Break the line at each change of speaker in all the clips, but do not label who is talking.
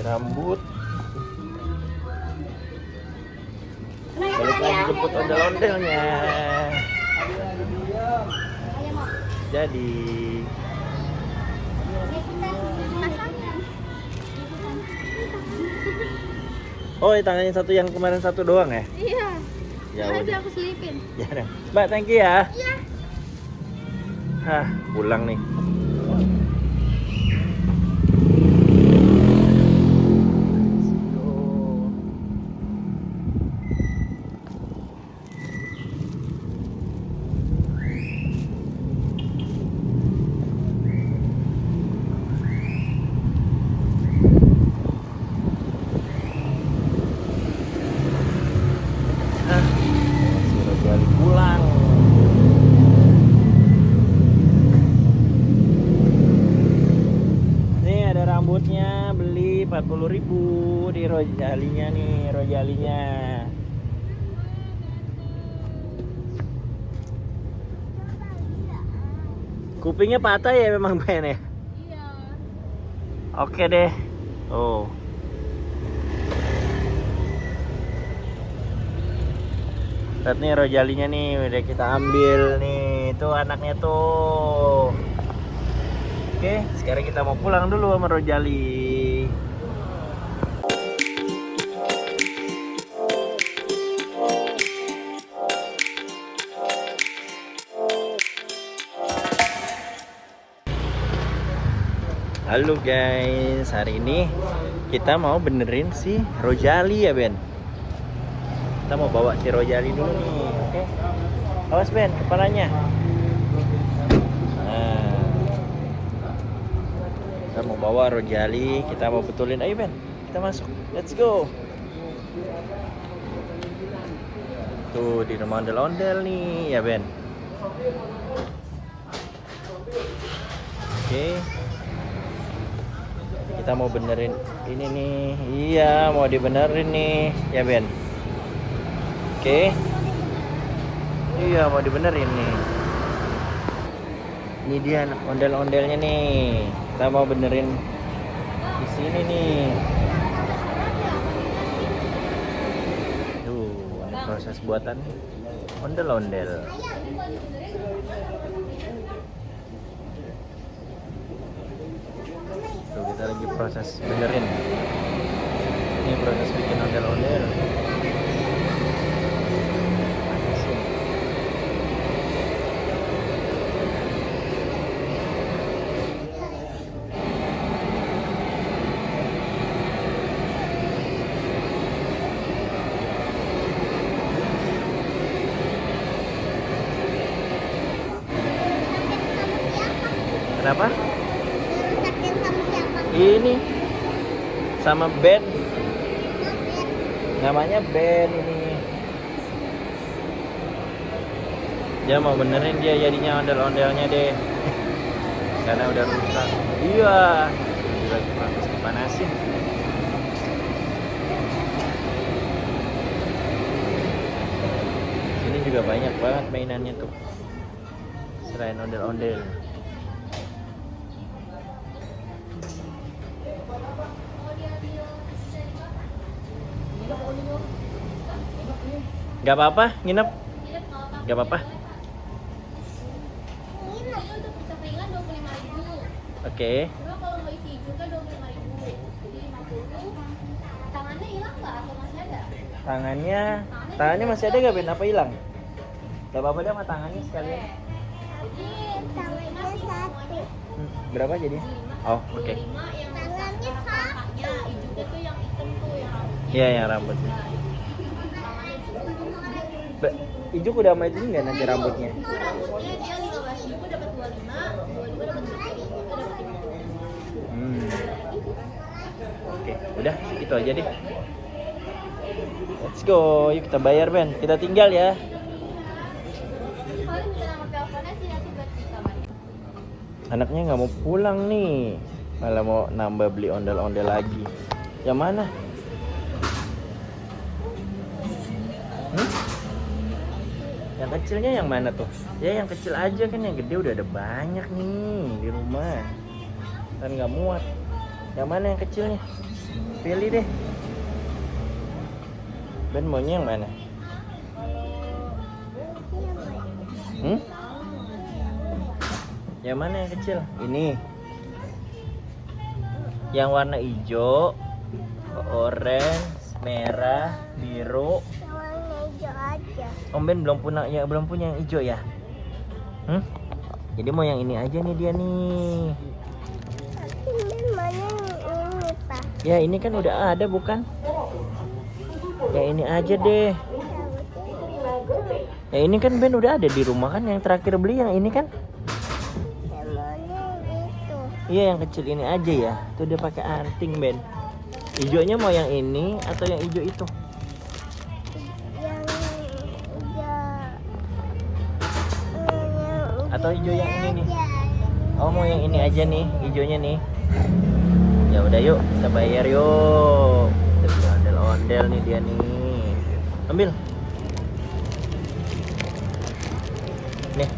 rambut. Balik lagi jemput ondel-ondelnya. Jadi oh, tangannya satu, yang kemarin satu doang ya?
Iya.
Ya
Nanti
udah.
aku selipin.
Ya udah. Mbak, thank you ya.
Iya.
Hah, pulang nih. Balik pulang. Nih ada rambutnya, beli 40.000 di Rojalinya nih, Rojalinya. Kupingnya patah ya memang Ben ya?
Iya.
Oke deh. Oh. Lihat nih Rojalinya nih, udah kita ambil nih. Tuh anaknya tuh. Oke, sekarang kita mau pulang dulu sama Rojali. Halo guys, hari ini kita mau benerin si Rojali ya Ben. Kita mau bawa si Rojali dulu nih, oke? Awas Ben, kepalanya. Nah, kita mau bawa Rojali, kita mau betulin. Ayo Ben, kita masuk. Let's go. Tuh di rumah ondel-ondel nih ya Ben. Oke. Kita mau benerin ini nih. Iya, mau dibenerin nih ya Ben. Oke. Iya, mau dibenerin nih. Ini dia ondel-ondelnya nih. Kita mau benerin di sini nih. Tuh, ini proses buatan ondel-ondel. Tuh, kita lagi proses benerin. Ini proses bikin ondel-ondel. Kenapa?
Sakit sama siapa?
Ini sama Ben. Namanya Ben ini. Dia mau benerin dia jadinya ondel-ondelnya deh. Karena udah rusak. Iya. Juga harus dipanasin. Sini juga banyak banget mainannya tuh. Selain ondel-ondel. Gak apa-apa, nginep. Gak apa-apa.
Ini untuk bisa keringan 25.000.
Oke.
Cuma kalau mau isi juga 25.000. Jadi 50. Tangannya hilang nggak atau masih ada?
Tangannya masih ada gak Ben? Apa hilang? Gak apa-apa deh sama tangannya sekalian.
Jadi tangannya satu.
Berapa jadi? Oh, oke.
25 yang tangannya satu. Hijaunya tuh yang hitam tuh yang rambutnya.
Iya, yang rambutnya. Ijuk udah sama itu nggak nanti rambutnya?
Rambutnya dia 15.000 dapat 25, 25 dapat 30, dapat 50.
Oke, udah itu aja deh. Let's go, yuk kita bayar Ben. Kita tinggal ya.
Paling minta nama teleponnya sih nanti buat dikabarin.
Anaknya nggak mau pulang nih, malah mau nambah beli ondel-ondel lagi. Yang mana? Yang kecilnya yang mana tuh? Ya yang kecil aja kan, yang gede udah ada banyak nih di rumah. Kan nggak muat. Yang mana yang kecilnya? Pilih deh. Ben maunya yang mana? Hmm? Yang mana yang kecil? Ini. Yang warna hijau, orange, merah, biru.
Warna hijau aja.
Om Ben belum punya yang hijau ya? Jadi mau yang ini aja nih dia nih.
Ini mana ini, Pak?
Ya ini kan udah ada bukan? Ya ini aja deh. Ya ini kan Ben udah ada di rumah kan, yang terakhir beli yang ini kan?
Yang itu.
Iya yang kecil ini aja ya. Tuh dia pakai anting Ben. Hijaunya mau yang ini atau yang hijau itu?
Yang
Atau hijau yang ini nih?
aja.
Oh mau yang ini aja nih, hijaunya nih. Ya udah yuk, kita bayar yuk. Kita ondel-ondel nih dia nih. Ambil. Nih.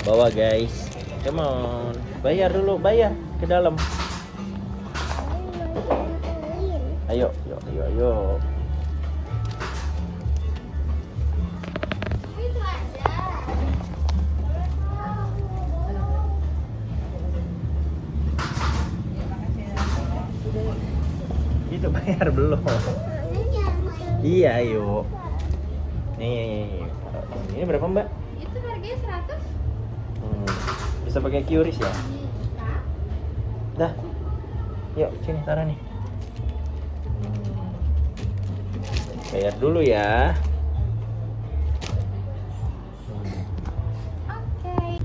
Bawa guys. Come on. Bayar dulu, bayar ke dalam. Ayo, yuk, ayo.
Itu aja.
Itu bayar belum? Iya, ayo. Nih, ini berapa Mbak?
Itu harganya 100.
Bisa pakai QRIS ya? Dah. Yuk, sini taruh nih. Bayar dulu ya.
Oke.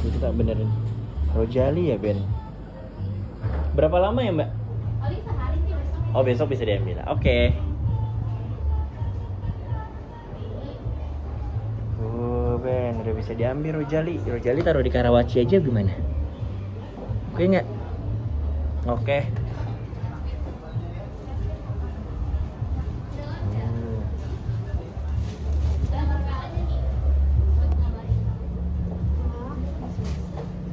Itu tak benerin. Rojali ya Ben. Berapa lama ya Mbak?
Paling sehari sih besok.
Oh besok bisa diambil. Oke. Ben udah bisa diambil Rojali. Rojali taruh di Karawaci aja gimana? Oke nggak? Oke.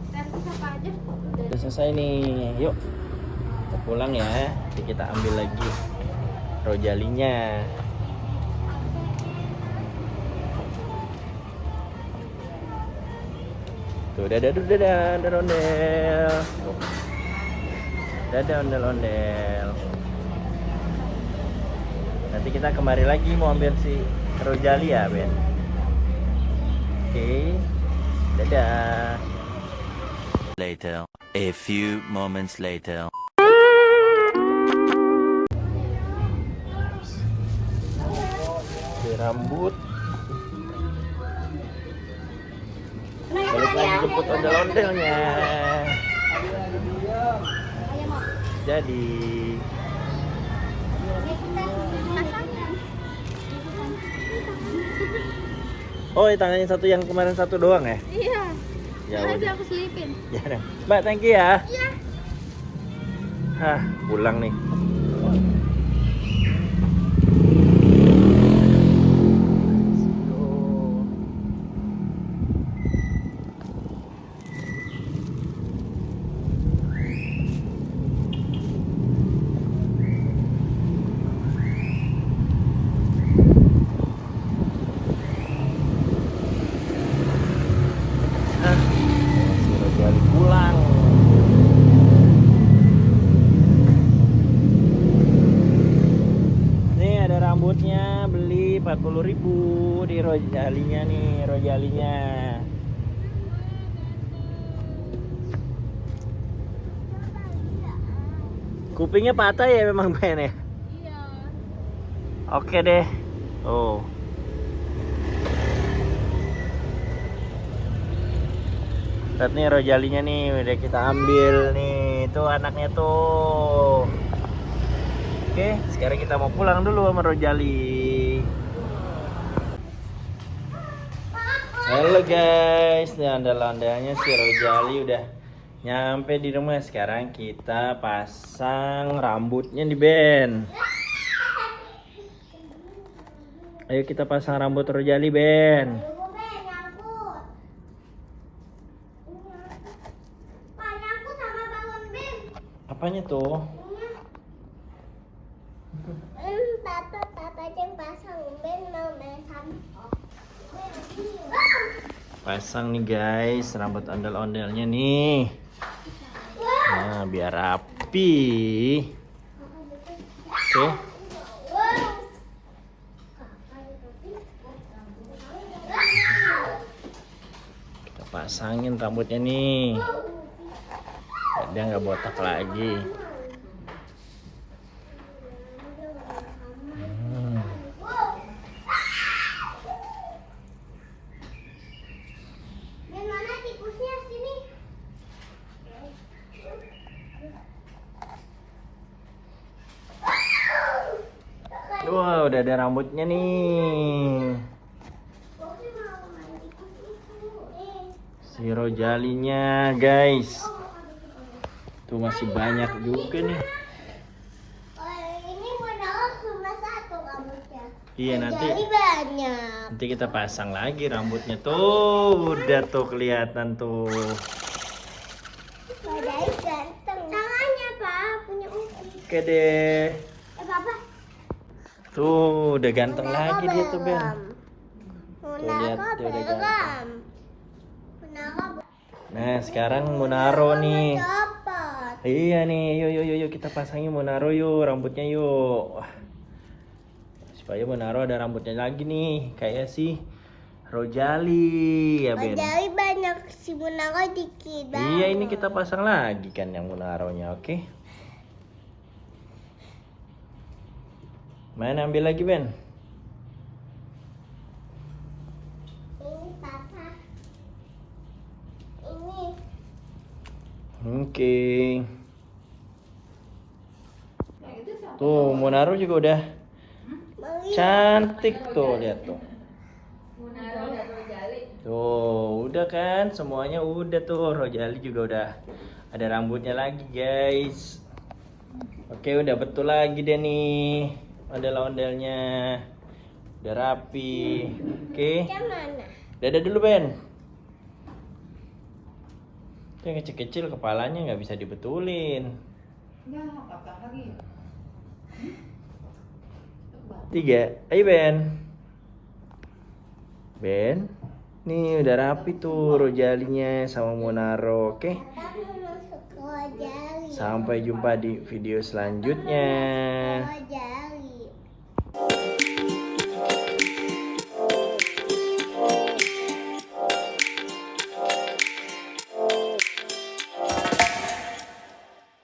Servis apa aja?
Udah selesai nih. Yuk. Kita pulang ya. Nanti kita ambil lagi Rojalinya. Tuh, dadah ondel. Dadah ondel. Nanti kita kembali lagi mau ambil si Rojali ya, Ben. Oke. Dadah.
Later, a few moments later.
Di rambut. Balik lagi jemput ondel-ondelnya. Jadi oh, tangannya satu yang kemarin satu doang ya?
Iya.
Ya
Aja
udah.
aku selipin.
Ya udah. Mbak, thank you ya.
Iya.
Hah, pulang nih. Pulang. Nih ada rambutnya, beli 40.000 di Rojalinya nih, Rojalinya. Kupingnya patah ya memang Ben ya?
Iya.
Oke deh. Oh. Lihat nih Rojalinya nih, udah kita ambil nih. Tuh anaknya tuh. Oke, sekarang kita mau pulang dulu sama Rojali. Halo guys, nih ondel-ondelnya si Rojali udah nyampe di rumah. Sekarang kita pasang rambutnya di Ben. Ayo kita pasang rambut Rojali Ben. Apanya tuh?
Papa yang pasang Ben mau mesam.
Pasang nih guys, rambut ondel-ondelnya nih. Nah, biar rapi. Oke. Kita pasangin rambutnya nih. Biar dia nggak botak lagi.
Ben mana tikusnya sini?
Wah, udah ada rambutnya nih. Si Rojalinya, guys. Tuh masih banyak juga nih.
Ini modal cuma satu rambutnya.
Iya, nanti
Jadi banyak.
nanti kita pasang lagi rambutnya tuh. Udah tuh kelihatan tuh.
Badai ganteng. Tangannya Pak punya Upi.
Oke deh.
Papa.
Tuh, udah ganteng lagi dia tuh, Ben. lihat,
Munaka
dia udah
belum. Munaka
Nah, sekarang Munaro nih.
dapat.
Iya nih, yuk kita pasangin Munaro yuk, rambutnya yuk. Wah, supaya Munaro ada rambutnya lagi nih, kayak si Rojali ya Ben.
Badai banyak, si Munaka dikit banget.
Iya, ini kita pasang lagi kan yang Munaronya, oke? Mana ambil lagi Ben?
Ini Papa. Ini.
Oke. Tuh, Munaro juga udah cantik tuh, lihat tuh. Tuh, udah kan? Semuanya udah tuh. Rojali juga udah ada rambutnya lagi, guys. Oke, udah betul lagi deh nih. Ondel-ondelnya. Udah rapi. Oke.
Yang mana?
Dadah dulu, Ben. Itu yang kecil-kecil kepalanya nggak bisa dibetulin. 3. Ayo, Ben. Ben. Nih udah rapi tuh Rojalinya sama Munaro, oke?
Papa mau masuk ke Rojali.
Sampai jumpa di video selanjutnya.
Rojali.